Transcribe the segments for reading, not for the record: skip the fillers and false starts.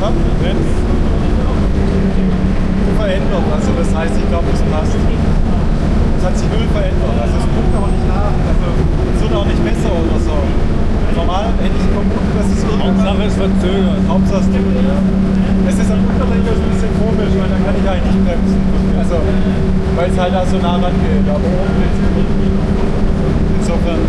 Ja? Verändert, also das heißt, ich glaube, das passt. Es hat sich null verändert, also es guckt auch nicht nach, also es wird auch nicht besser oder so. Normal hätte ich vermutet, dass es irgendwann... Hauptsache es verzögert. Hauptsache es tut, ja. Es ist am Unterlenker so ein bisschen komisch, weil dann kann ich eigentlich nicht bremsen. Also, weil es halt da so nah rangeht, aber oben geht's gut. Insofern...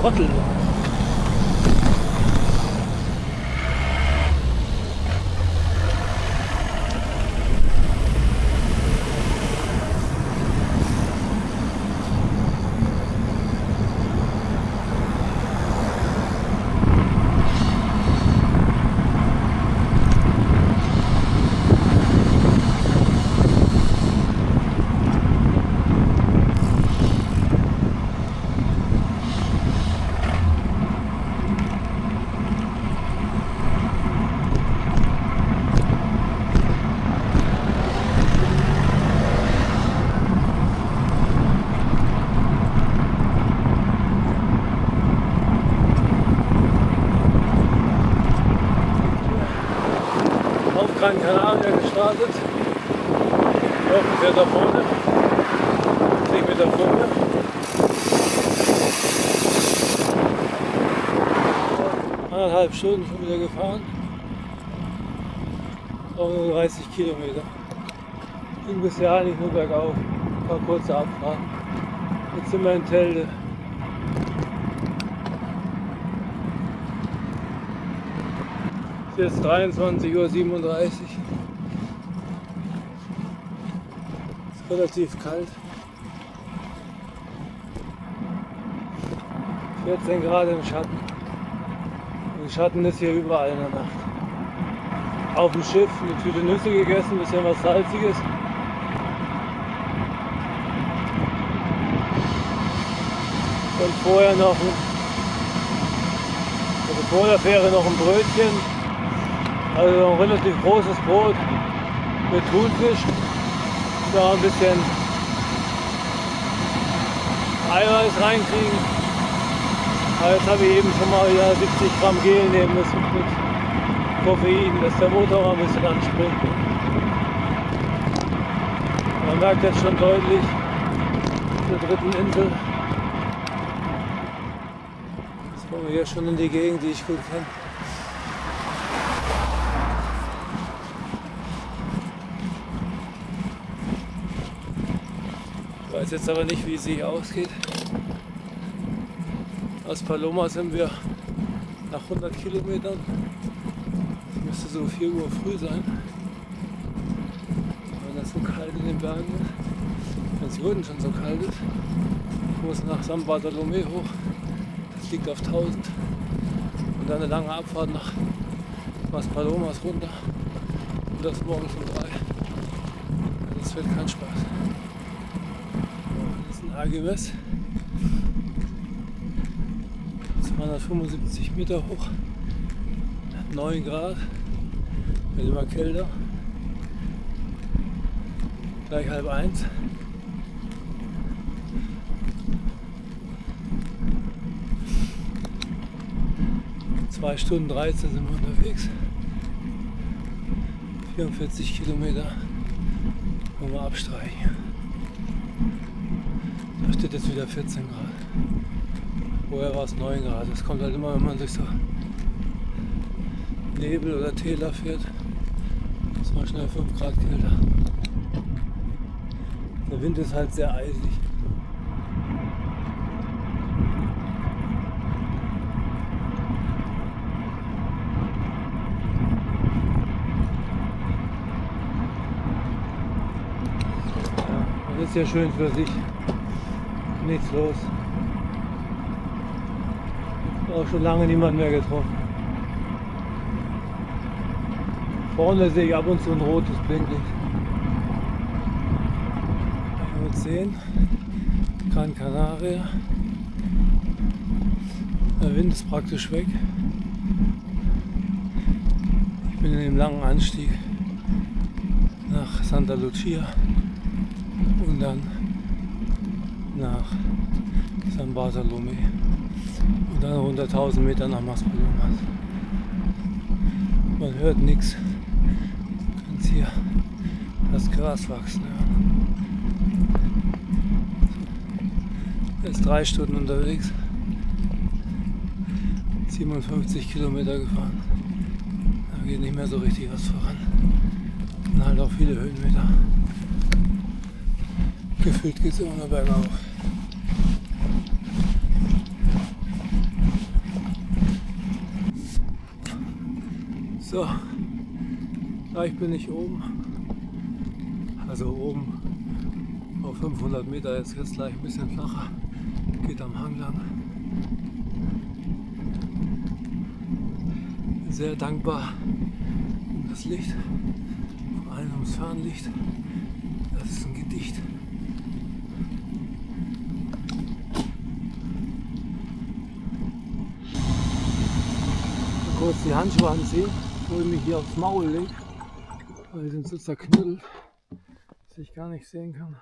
Trottel. Gran Canaria gestartet. Jochen fährt da vorne. 10 Meter vor mir. Anderthalb Stunden schon wieder gefahren. Auch nur 30 Kilometer. Ging bisher eigentlich nur bergauf. Ein paar kurze Abfahrten. Jetzt sind wir in Telde. Es ist 23:37 Uhr. Es ist relativ kalt. 14 Grad im Schatten. Und Schatten ist hier überall in der Nacht. Auf dem Schiff eine Tüte Nüsse gegessen, ein bisschen was Salziges. Und vorher noch vor der Fähre noch ein Brötchen. Also ein relativ großes Brot mit Thunfisch, da ein bisschen Eiweiß reinkriegen. Aber jetzt habe ich eben schon mal wieder 70 Gramm Gel nehmen müssen mit Koffein, dass der Motor mal ein bisschen anspringt. Man merkt jetzt schon deutlich, auf der dritten Insel. Jetzt kommen wir hier schon in die Gegend, die ich gut kenne. Ich weiß jetzt aber nicht, wie es hier ausgeht. Aus Paloma sind wir nach 100 Kilometern. Es müsste so 4 Uhr früh sein. Weil das so kalt in den Bergen ist. Wenn es hier unten schon so kalt ist. Ich muss nach San Bartolomé hoch. Das liegt auf 1000. Und dann eine lange Abfahrt nach Las Palomas runter. Und das morgens um 3. Das wird kein Spaß. AGWS, 275 Meter hoch, 9 Grad, wird immer kälter, gleich 12:30. Zwei Stunden 13 sind wir unterwegs, 44 Kilometer, wollen wir abstreichen. Da steht jetzt wieder 14 Grad. Vorher war es 9 Grad. Das kommt halt immer, wenn man durch so Nebel oder Täler fährt. Das war schnell 5 Grad kälter. Der Wind ist halt sehr eisig. Ja, das ist ja schön für sich. Nichts los. Auch schon lange niemand mehr getroffen. Vorne sehe ich ab und zu ein rotes Blinklicht. 10, Gran Canaria. Der Wind ist praktisch weg. Ich bin in dem langen Anstieg nach Santa Lucia und dann nach San Bartolomé und dann rund 1000 Meter nach Maspalomas. Man hört nichts. Du kannst hier das Gras wachsen hören. Jetzt 3 Stunden unterwegs, 57 Kilometer gefahren. Da geht nicht mehr so richtig was voran. Und halt auch viele Höhenmeter. Gefühlt geht es immer nur bergauf. So, gleich bin ich oben. Also oben auf 500 Meter, jetzt wird es gleich ein bisschen flacher. Geht am Hang lang. Bin sehr dankbar um das Licht, vor allem ums Fernlicht. Das ist ein Gedicht. Kurz die Handschuhe anziehen, wo ich mich hier aufs Maul lege, weil die sind so zerknüttelt, dass ich gar nicht sehen kann,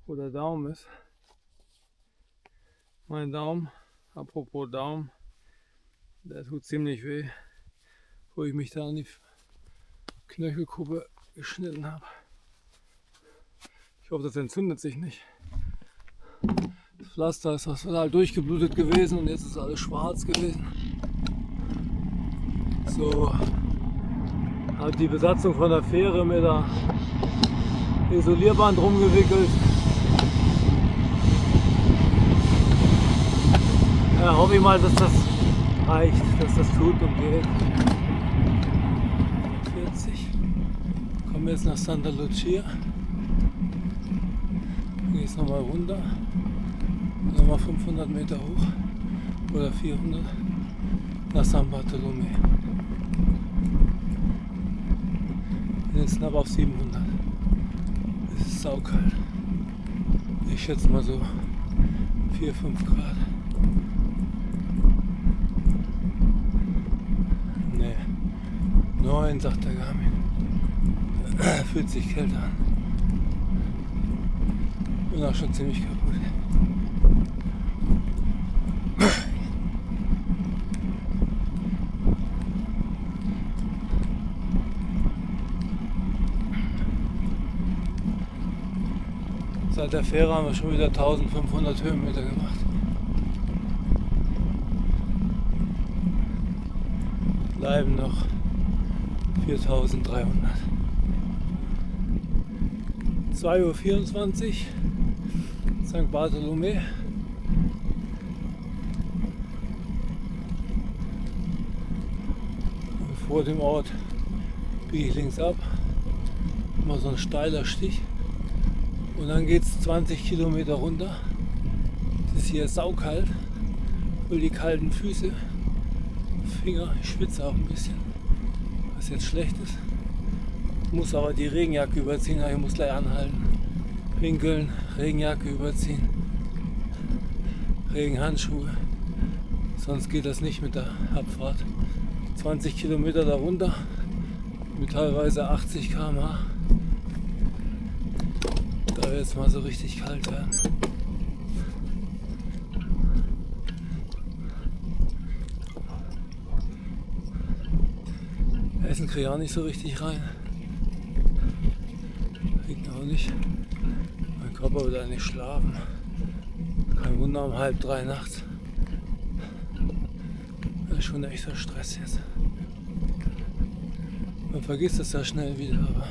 wo der Daumen ist. Mein Daumen, apropos Daumen, der tut ziemlich weh, wo ich mich da an die Knöchelkuppe geschnitten habe. Ich hoffe, das entzündet sich nicht. Das Pflaster ist total durchgeblutet gewesen und jetzt ist alles schwarz gewesen. So hat die Besatzung von der Fähre mit der Isolierband rumgewickelt. Ja, hoffe ich mal, dass das reicht, dass das tut und geht. 40. Kommen wir jetzt nach Santa Lucia. Dann geht es nochmal runter. Nochmal 500 Meter hoch. Oder 400. Nach San Bartolomé. Jetzt knapp auf 700. Es ist saukalt. Ich schätze mal so 4-5 Grad. Ne, 9 sagt der Garmin. Fühlt sich kälter an. Bin auch schon ziemlich kaputt. Seit der Fähre haben wir schon wieder 1500 Höhenmeter gemacht. Bleiben noch 4300. 2:24 Uhr, St. Bartolomé. Und vor dem Ort biege ich links ab. Immer so ein steiler Stich. Und dann geht es 20 Kilometer runter. Es ist hier saukalt. Voll die kalten Füße. Finger, ich schwitze auch ein bisschen. Was jetzt schlecht ist. Muss aber die Regenjacke überziehen, ich muss gleich anhalten. Pinkeln, Regenjacke überziehen. Regenhandschuhe. Sonst geht das nicht mit der Abfahrt. 20 Kilometer darunter mit teilweise 80 km/h. Da wird es mal so richtig kalt werden. Essen kriege ich auch nicht so richtig rein. Regnet auch nicht. Mein Körper will eigentlich schlafen. Kein Wunder um 2:30 nachts. Das ist schon echter Stress jetzt. Man vergisst es ja schnell wieder, aber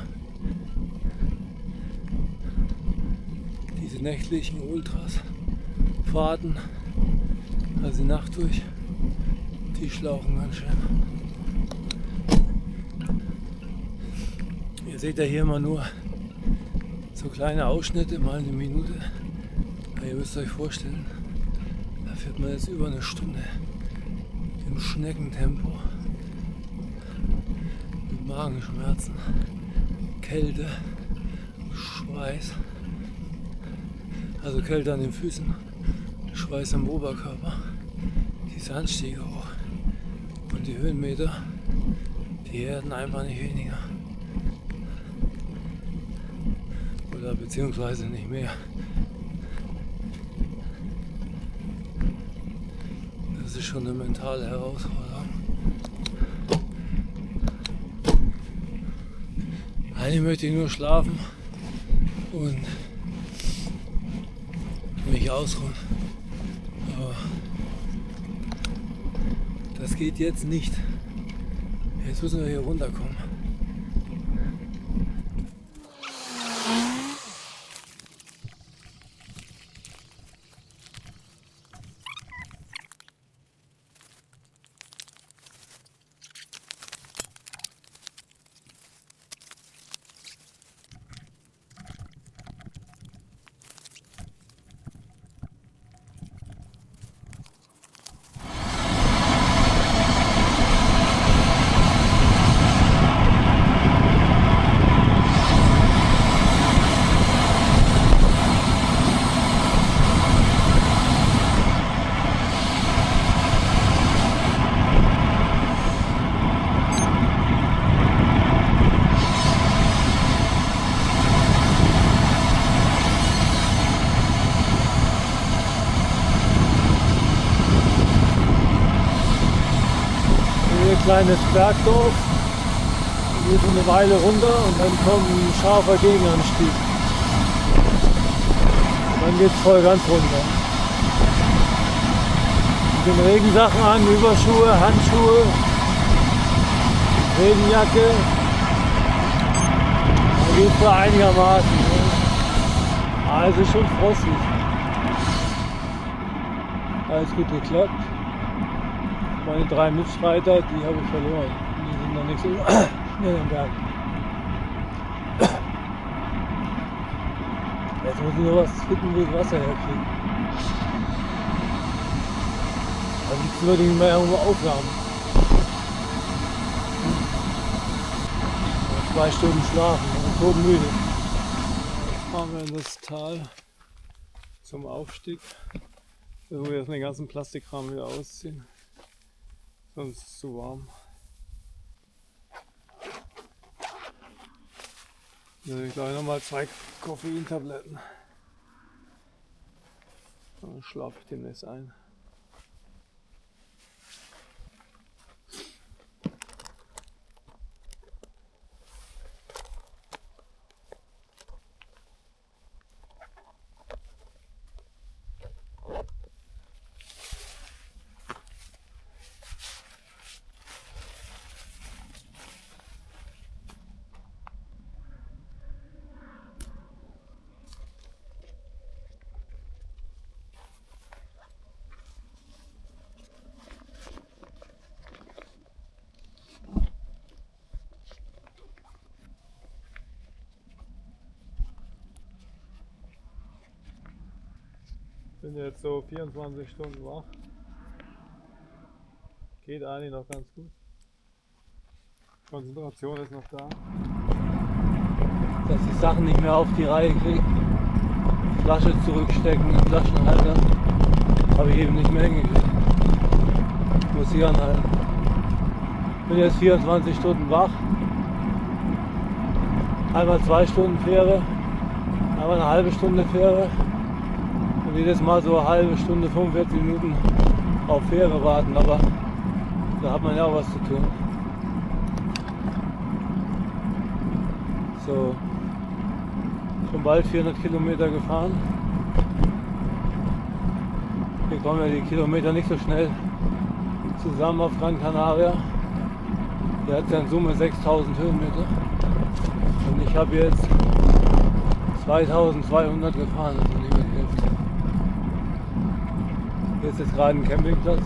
diese nächtlichen Ultras-Fahrten, also die Nacht durch, die schlauchen ganz schön. Ihr seht ja hier immer nur so kleine Ausschnitte, mal eine Minute. Aber ihr müsst euch vorstellen, da fährt man jetzt über eine Stunde im Schneckentempo mit Magenschmerzen, Kälte, Schweiß, also Kälte an den Füßen, Schweiß am Oberkörper, diese Anstiege hoch und die Höhenmeter, die werden einfach nicht weniger. Oder beziehungsweise nicht mehr. Das ist schon eine mentale Herausforderung. Eigentlich möchte ich nur schlafen und mich ausruhen. Aber das geht jetzt nicht. Jetzt müssen wir hier runterkommen. Kleines Bergdorf, geht so eine Weile runter und dann kommt ein scharfer Gegenanstieg. Und dann geht es voll ganz runter. Mit den Regensachen an, Überschuhe, Handschuhe, Regenjacke. Da geht es so einigermaßen. Also schon frostig. Alles gut geklappt. Meine 3 Mitstreiter, die habe ich verloren. Die sind noch nicht so schnell am Berg. Jetzt muss ich nur was finden, wo ich Wasser herkriege. Am liebsten würde ich mich mal irgendwo aufwärmen. 2 Stunden schlafen, ich bin todmüde. Jetzt fahren wir in das Tal zum Aufstieg. Da wo wir jetzt den ganzen Plastikkram wieder ausziehen. Sonst ist es zu warm. Also ich gleich nochmal 2 Koffeintabletten. Dann schlafe ich demnächst ein. Bin jetzt so 24 Stunden wach. Geht eigentlich noch ganz gut. Konzentration ist noch da. Dass ich Sachen nicht mehr auf die Reihe kriege. Flasche zurückstecken, den Flaschenhalter. Habe ich eben nicht mehr hingekriegt. Ich muss hier anhalten. Bin jetzt 24 Stunden wach. Einmal 2 Stunden Fähre. Einmal eine halbe Stunde Fähre. Und jedes Mal so eine halbe Stunde, 45 Minuten auf Fähre warten, aber da hat man ja auch was zu tun. So, schon bald 400 Kilometer gefahren. Hier kommen ja die Kilometer nicht so schnell zusammen auf Gran Canaria. Hier hat es ja in Summe 6000 Höhenmeter. Und ich habe jetzt 2200 gefahren, also nicht mehr die Hälfte. Hier ist jetzt gerade ein Campingplatz.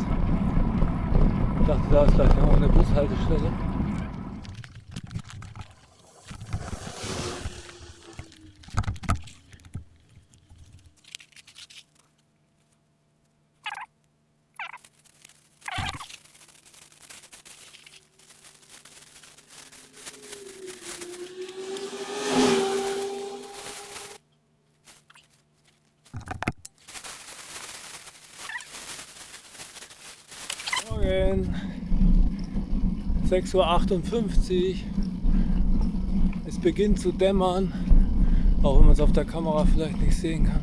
Ich dachte, da ist gleich noch eine Bushaltestelle. Morgen, 6:58 Uhr. Es beginnt zu dämmern. Auch wenn man es auf der Kamera vielleicht nicht sehen kann.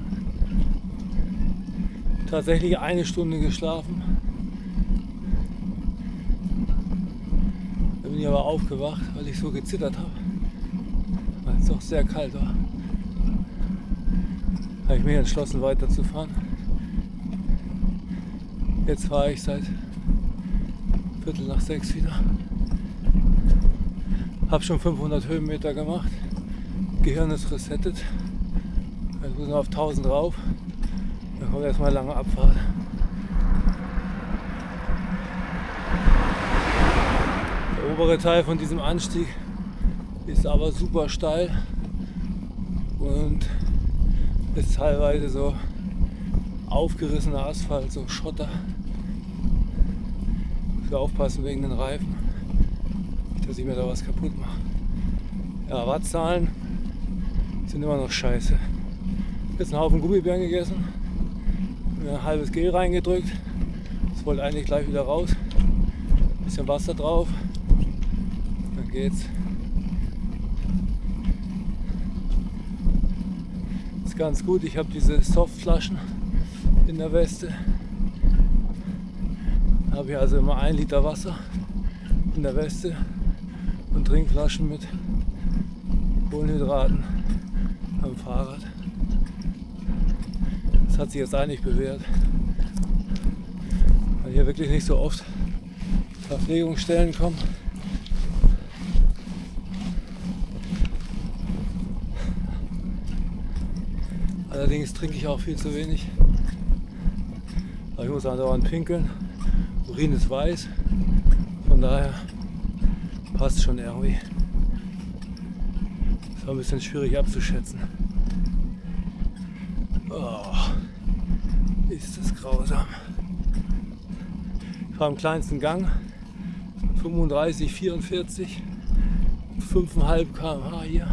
Tatsächlich 1 Stunde geschlafen. Da bin ich aber aufgewacht, weil ich so gezittert habe. Weil es doch sehr kalt war. Habe ich mich entschlossen weiterzufahren. Jetzt fahre ich seit 5:45 wieder. Habe schon 500 Höhenmeter gemacht. Gehirn ist resettet. Jetzt muss man auf 1000 rauf. Dann kommt erstmal eine lange Abfahrt. Der obere Teil von diesem Anstieg ist aber super steil und ist teilweise so aufgerissener Asphalt, so Schotter. Ich muss aufpassen wegen den Reifen, nicht, dass ich mir da was kaputt mache. Ja, Wattzahlen sind immer noch scheiße. Jetzt einen Haufen Gummibären gegessen, mir ein halbes Gel reingedrückt. Das wollte eigentlich gleich wieder raus. Ein bisschen Wasser drauf, dann geht's. Ist ganz gut, ich habe diese Softflaschen in der Weste. Da habe ich also immer 1 Liter Wasser in der Weste und Trinkflaschen mit Kohlenhydraten am Fahrrad. Das hat sich jetzt eigentlich bewährt, weil hier wirklich nicht so oft Verpflegungsstellen kommen. Allerdings trinke ich auch viel zu wenig. Aber ich muss andauernd pinkeln. Urin ist weiß. Von daher passt schon irgendwie. Ist auch ein bisschen schwierig abzuschätzen. Oh, ist das grausam. Ich fahre im kleinsten Gang. 35, 44, 5,5 km/h hier.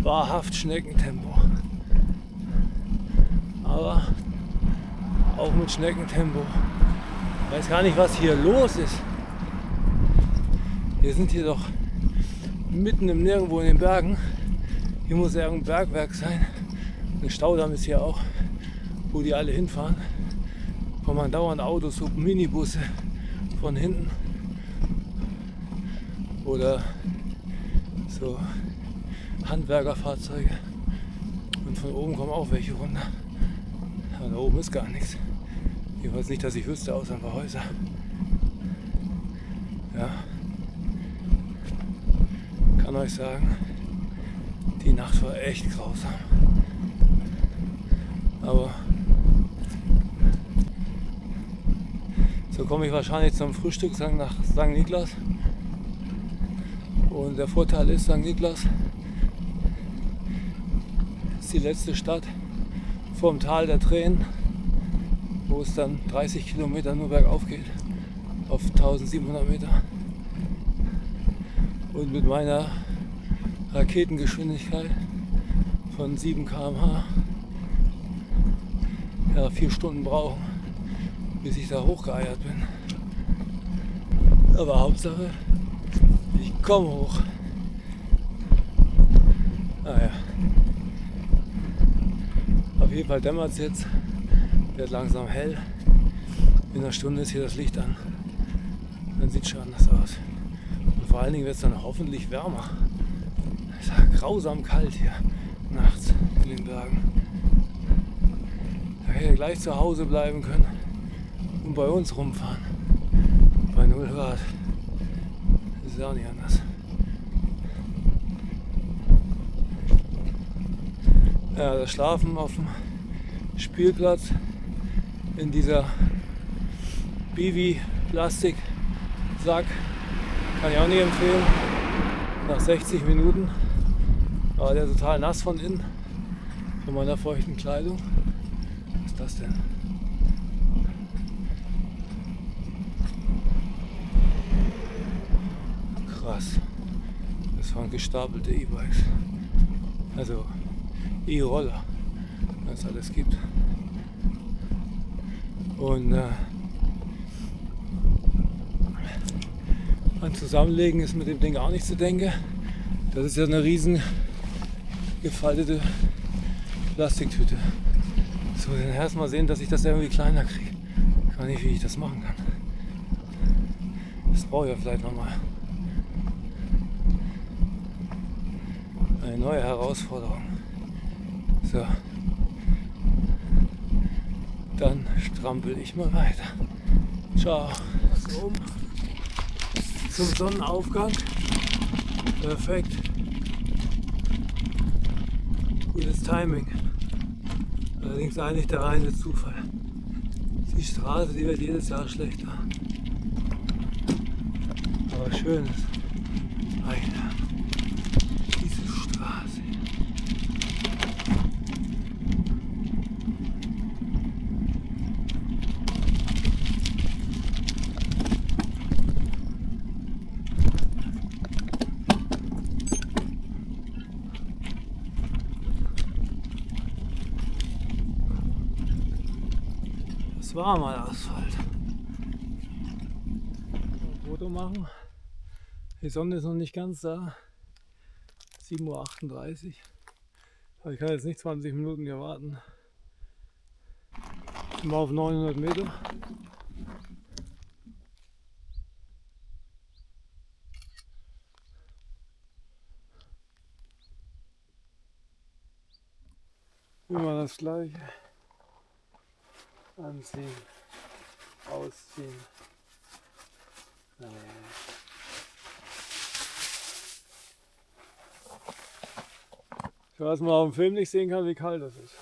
Wahrhaft Schneckentempo. Aber auch mit Schneckentempo. Ich weiß gar nicht, was hier los ist. Wir sind hier doch mitten im Nirgendwo in den Bergen. Hier muss ja ein Bergwerk sein. Ein Staudamm ist hier auch, wo die alle hinfahren. Kommen dauernd Autos, so Minibusse von hinten. Oder so Handwerkerfahrzeuge. Und von oben kommen auch welche runter. Aber da oben ist gar nichts. Jedenfalls nicht, dass ich wüsste, außer ein paar Häuser. Ja. Kann euch sagen, die Nacht war echt grausam. Aber so komme ich wahrscheinlich zum Frühstück nach St. Niklas. Und der Vorteil ist, St. Niklas ist die letzte Stadt vorm Tal der Tränen, wo es dann 30 Kilometer nur bergauf geht, auf 1700 Meter. Und mit meiner Raketengeschwindigkeit von 7 km/h 4 Stunden brauchen, bis ich da hochgeeiert bin. Aber Hauptsache, ich komme hoch. Naja. Auf jeden Fall dämmert es jetzt, wird langsam hell. In einer Stunde ist hier das Licht an. Dann sieht es schon anders aus. Und vor allen Dingen wird es dann hoffentlich wärmer. Es ist ja grausam kalt hier nachts in den Bergen. Da hätte ich gleich zu Hause bleiben können und bei uns rumfahren. Bei 0 Grad. Das ist auch nicht anders. Ja, das Schlafen auf dem Spielplatz in dieser Bivi-Plastiksack kann ich auch nicht empfehlen. Nach 60 Minuten war der total nass von innen, von meiner feuchten Kleidung. Was ist das denn? Krass. Das waren gestapelte E-Bikes. Also E-Roller, wenn es alles gibt. Und an Zusammenlegen ist mit dem Ding auch nicht zu denken. Das ist ja eine riesen gefaltete Plastiktüte. Jetzt muss ich erstmal sehen, dass ich das irgendwie kleiner kriege. Ich weiß nicht, wie ich das machen kann. Das brauche ich ja vielleicht nochmal. Eine neue Herausforderung. So. Dann strampel ich mal weiter. Ciao. Um zum Sonnenaufgang. Perfekt. Gutes Timing. Allerdings eigentlich der reine Zufall. Die Straße, die wird jedes Jahr schlechter. Aber schön ist. Alter. Diese Straße. Das war mal Asphalt. Ein Foto machen. Die Sonne ist noch nicht ganz da. 7:38 Uhr. Aber ich kann jetzt nicht 20 Minuten hier warten. Sind wir auf 900 Meter. Immer das Gleiche. Anziehen, ausziehen. Ich weiß mal auf dem Film nicht sehen kann, wie kalt das ist.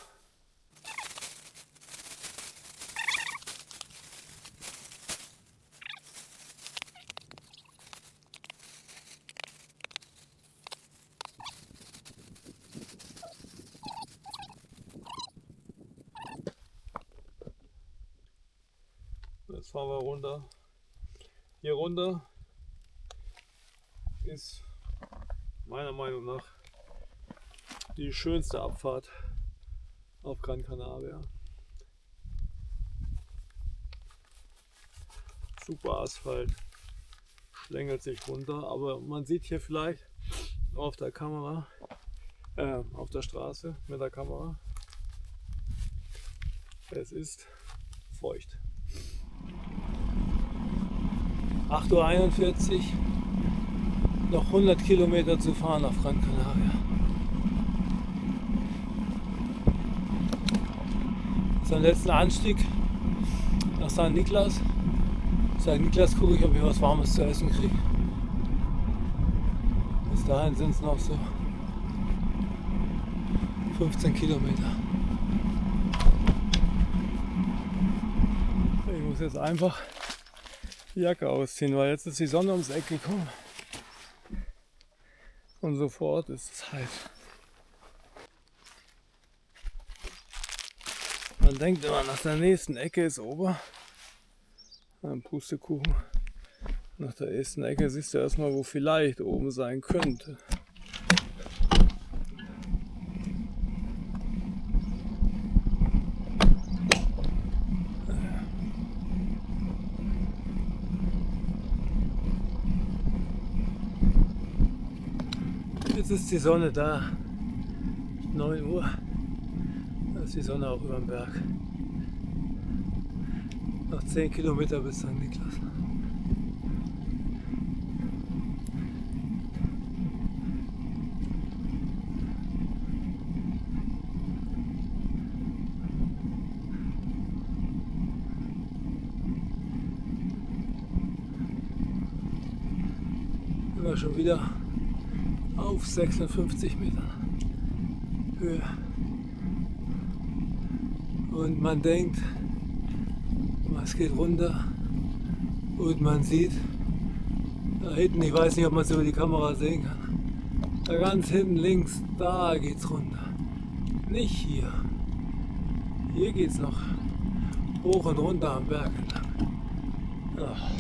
Jetzt fahren wir runter. Hier runter ist meiner Meinung nach die schönste Abfahrt auf Gran Canaria. Super Asphalt, schlängelt sich runter, aber man sieht hier vielleicht auf der Kamera, auf der Straße mit der Kamera, es ist feucht. 8:41 Uhr, noch 100 Kilometer zu fahren auf Gran Canaria. Das ist der letzte Anstieg nach St. Niklas. St. Niklas gucke ich, ob ich was Warmes zu essen kriege. Bis dahin sind es noch so 15 Kilometer. Ich muss jetzt einfach die Jacke ausziehen, weil jetzt ist die Sonne ums Eck gekommen. Und sofort ist es heiß. Man denkt immer, nach der nächsten Ecke ist Ober. Ein Pustekuchen. Nach der ersten Ecke siehst du erstmal, wo vielleicht oben sein könnte. Jetzt ist die Sonne da. 9 Uhr. Da ist die Sonne auch über dem Berg. Noch 10 Kilometer bis St. Niklas. Sind wir schon wieder auf 56 Metern Höhe. Und man denkt, es geht runter und man sieht da hinten, ich weiß nicht, ob man es über die Kamera sehen kann, da ganz hinten links, da geht's runter. Nicht hier. Hier geht's noch hoch und runter am Berg entlang. Ach.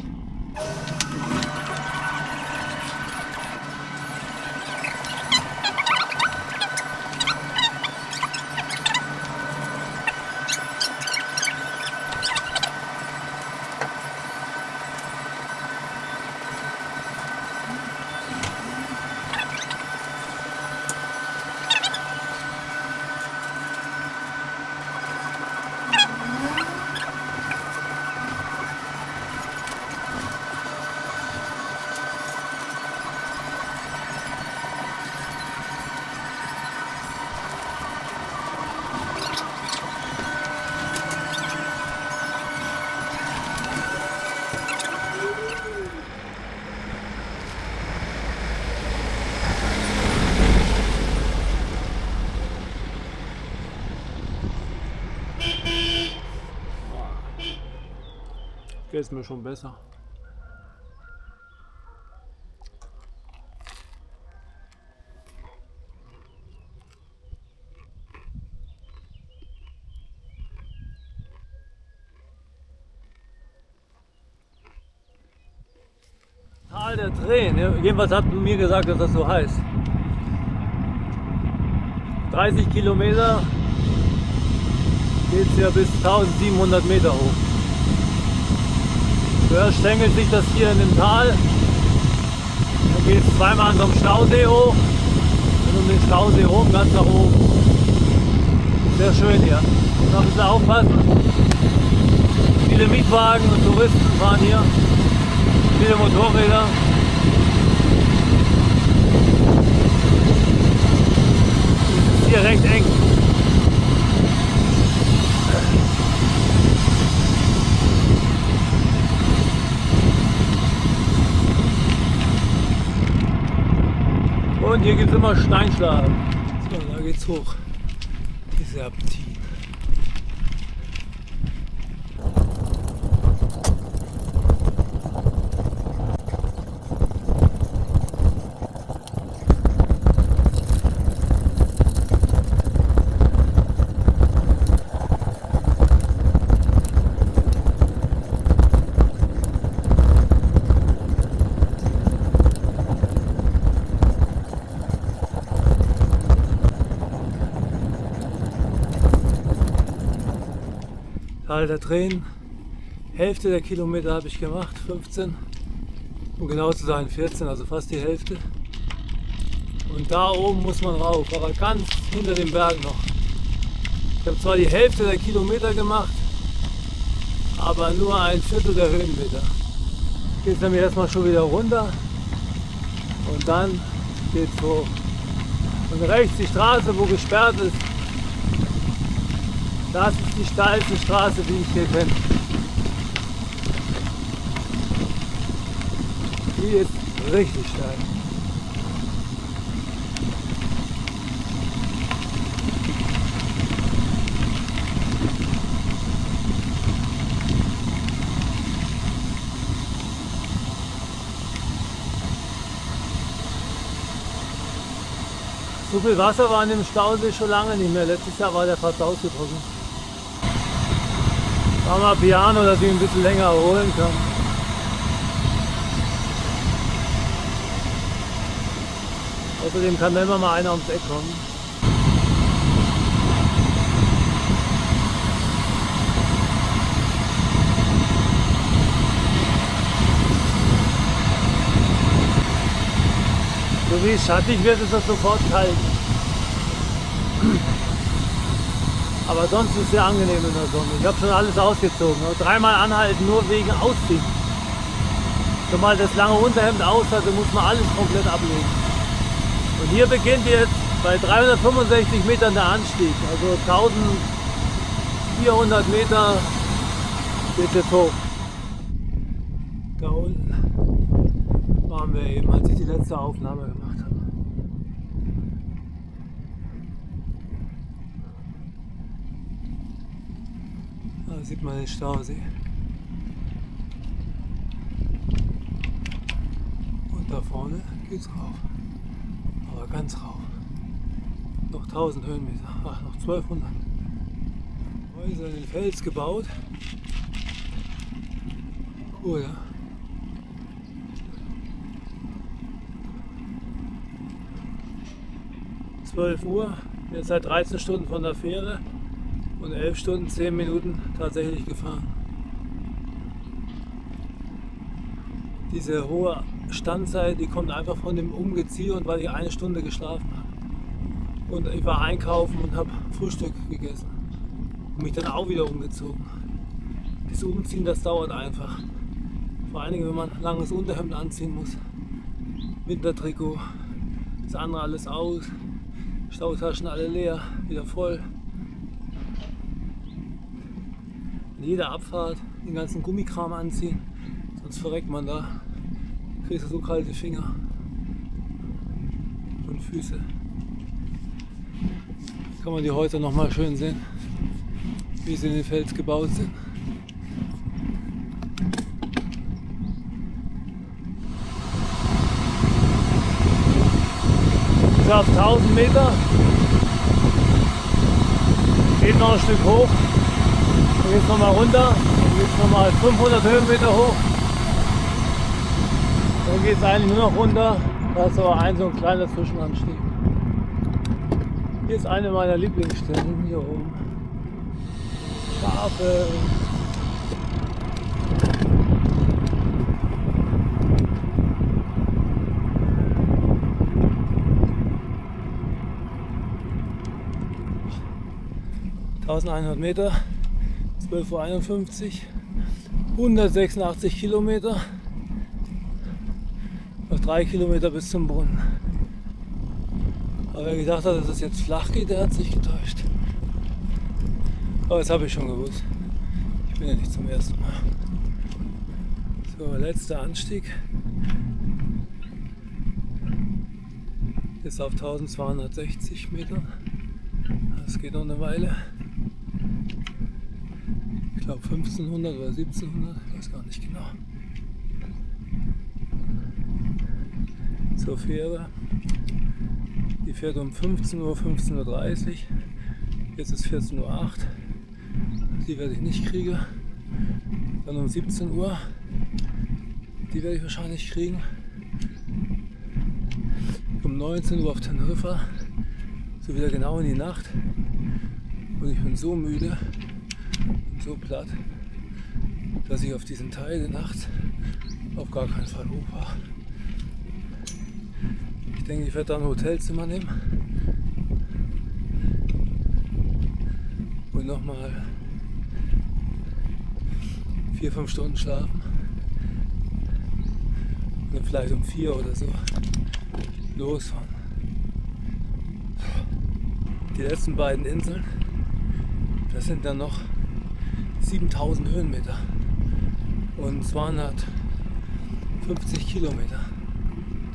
geht es mir schon besser. Tal der Tränen, jedenfalls hat man mir gesagt, dass das so heißt. 30 Kilometer geht es ja bis 1700 Meter hoch. Zuerst stängelt sich das hier in dem Tal, dann geht es zweimal an so einem Stausee hoch und um den Stausee rum ganz nach oben. Sehr schön hier. Noch ein bisschen aufpassen. Viele Mietwagen und Touristen fahren hier. Viele Motorräder. Es ist hier recht eng. Und hier gibt es immer Steinschlag. So, da geht's hoch. Die Serpentin. Tal der Tränen, Hälfte der Kilometer habe ich gemacht, 15, um genau zu sein 14, also fast die Hälfte. Und da oben muss man rauf, aber ganz hinter dem Berg noch. Ich habe zwar die Hälfte der Kilometer gemacht, aber nur ein Viertel der Höhenmeter. Geht es nämlich erstmal schon wieder runter und dann geht es hoch. Und rechts die Straße, wo gesperrt ist. Das ist die steilste Straße, die ich hier kenne. Die ist richtig steil. So viel Wasser war in dem Stausee schon lange nicht mehr. Letztes Jahr war der fast ausgetrocknet. Machen wir Piano, dass ich ein bisschen länger erholen kann. Außerdem kann da immer mal einer ums Eck kommen. So wie es schattig wird, ist das sofort kalt. Aber sonst ist es sehr angenehm in der Sonne. Ich habe schon alles ausgezogen. Dreimal anhalten, nur wegen Ausziehen. Sobald das lange Unterhemd aus hatte, muss man alles komplett ablegen. Und hier beginnt jetzt bei 365 Metern der Anstieg. Also 1400 Meter geht jetzt hoch. Da unten waren wir eben, als ich die letzte Aufnahme gemacht habe. Da sieht man den Stausee. Und da vorne geht's rauf. Aber ganz rauf. Noch 1000 Höhenmeter. Ach, noch 1200. Häuser in den Fels gebaut. Cool, ja. Uhr, jetzt seit 13 Stunden von der Fähre und 11 Stunden, 10 Minuten tatsächlich gefahren. Diese hohe Standzeit, die kommt einfach von dem Umgezieh und weil ich eine Stunde geschlafen habe. Und ich war einkaufen und habe Frühstück gegessen und mich dann auch wieder umgezogen. Das Umziehen, das dauert einfach. Vor allen Dingen, wenn man ein langes Unterhemd anziehen muss. Wintertrikot, das andere alles aus. Stautaschen alle leer, wieder voll. In jeder Abfahrt den ganzen Gummikram anziehen, sonst verreckt man da. Kriegst du so kalte Finger und Füße. Jetzt kann man die Häuser noch mal schön sehen, wie sie in den Fels gebaut sind. jetzt auf 1000 Meter. Geht noch ein Stück hoch. Dann geht es nochmal runter. Dann geht es nochmal 500 Höhenmeter hoch. Dann geht es eigentlich nur noch runter. Da ist aber so ein kleiner Zwischenanstieg. Hier ist eine meiner Lieblingsstellen, hier oben. Schafe. ...1100 Meter, 12:51 Uhr, 186 Kilometer, noch 3 Kilometer bis zum Brunnen. Aber wer gedacht hat, dass es jetzt flach geht, der hat sich getäuscht. Aber das habe ich schon gewusst. Ich bin ja nicht zum ersten Mal. So, letzter Anstieg. Ist auf 1260 Metern. Das geht noch eine Weile. Ich glaube 1500 oder 1700, ich weiß gar nicht genau. Zur Fähre. Die fährt um 15 Uhr, 15:30 Uhr. Jetzt ist 14:08 Uhr. Die werde ich nicht kriegen. Dann um 17 Uhr. Die werde ich wahrscheinlich kriegen. Um 19 Uhr auf Teneriffa. So wieder genau in die Nacht. Und ich bin so müde und so platt, dass ich auf diesen Teil der Nacht auf gar keinen Fall hochfahre. Ich denke, ich werde da ein Hotelzimmer nehmen und nochmal 4-5 Stunden schlafen und dann vielleicht um 4 oder so losfahren. Die letzten beiden Inseln, das sind dann noch 7000 Höhenmeter und 250 Kilometer.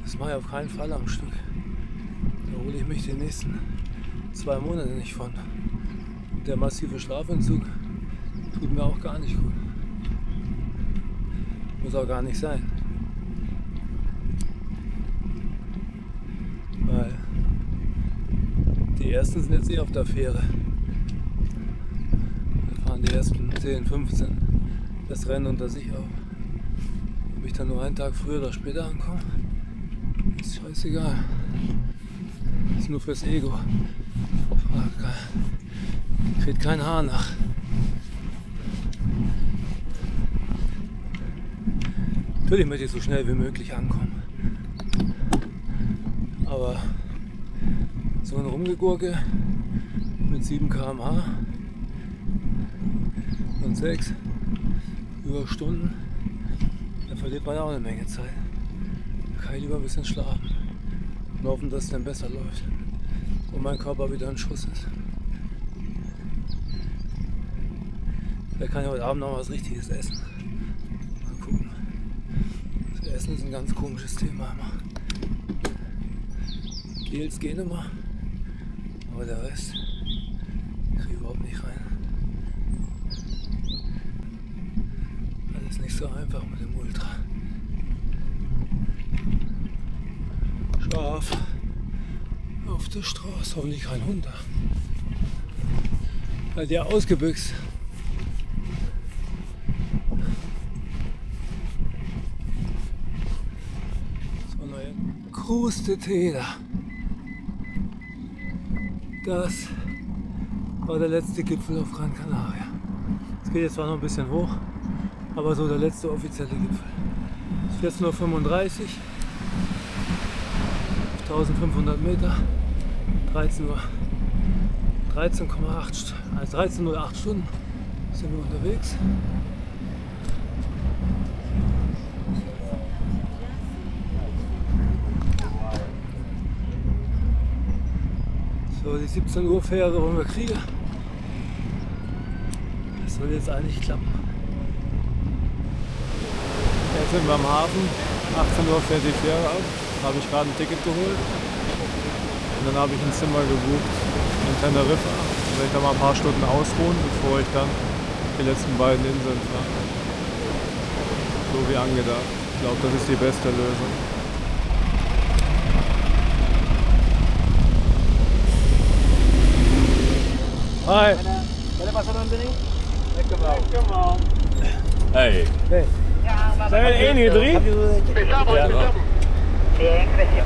Das mache ich auf keinen Fall am Stück. Da hole ich mich die nächsten 2 Monate nicht von. Der massive Schlafentzug tut mir auch gar nicht gut. Muss auch gar nicht sein. Weil die ersten sind jetzt auf der Fähre. Da fahren die ersten 10, 15 das Rennen unter sich auf. Ob ich dann nur einen Tag früher oder später ankomme, ist scheißegal. Ist nur fürs Ego. Kriegt kein Haar nach. Natürlich möchte ich so schnell wie möglich ankommen. Aber so ein Rumgegurke mit 7 km/h und 6 über Stunden, da verliert man auch eine Menge Zeit. Da kann ich lieber ein bisschen schlafen und hoffen, dass es dann besser läuft und mein Körper wieder in Schuss ist. Da kann ich heute Abend noch was Richtiges essen. Mal gucken. Das Essen ist ein ganz komisches Thema immer. Gels gehen immer, aber der Rest kriege ich überhaupt nicht rein. Alles nicht so einfach mit dem Ultra. Scharf auf der Straße, hoffentlich kein Hund da. Weil der ausgebüxt. So, neue Kruste Täler. Das war der letzte Gipfel auf Gran Canaria. Es geht jetzt zwar noch ein bisschen hoch, aber so der letzte offizielle Gipfel. Es ist 14:35 Uhr, 1500 Meter, 13:08 Stunden sind wir unterwegs. So, die 17 Uhr Fähre wollen wir kriegen. Das soll jetzt eigentlich klappen. Jetzt sind wir am Hafen. 18 Uhr fährt die Fähre ab. Da habe ich gerade ein Ticket geholt. Und dann habe ich ein Zimmer gebucht in Teneriffa. Da werde ich da mal ein paar Stunden ausruhen, bevor ich dann die letzten beiden Inseln fahre. So wie angedacht. Ich glaube, das ist die beste Lösung. Hi. Hey. Zijn we de enige drie? Ja.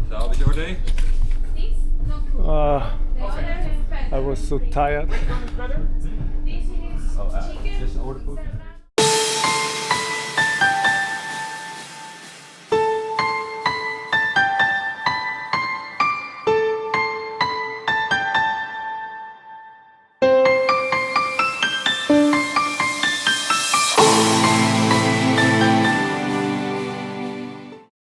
So how was your day? I was so tired. Just order food.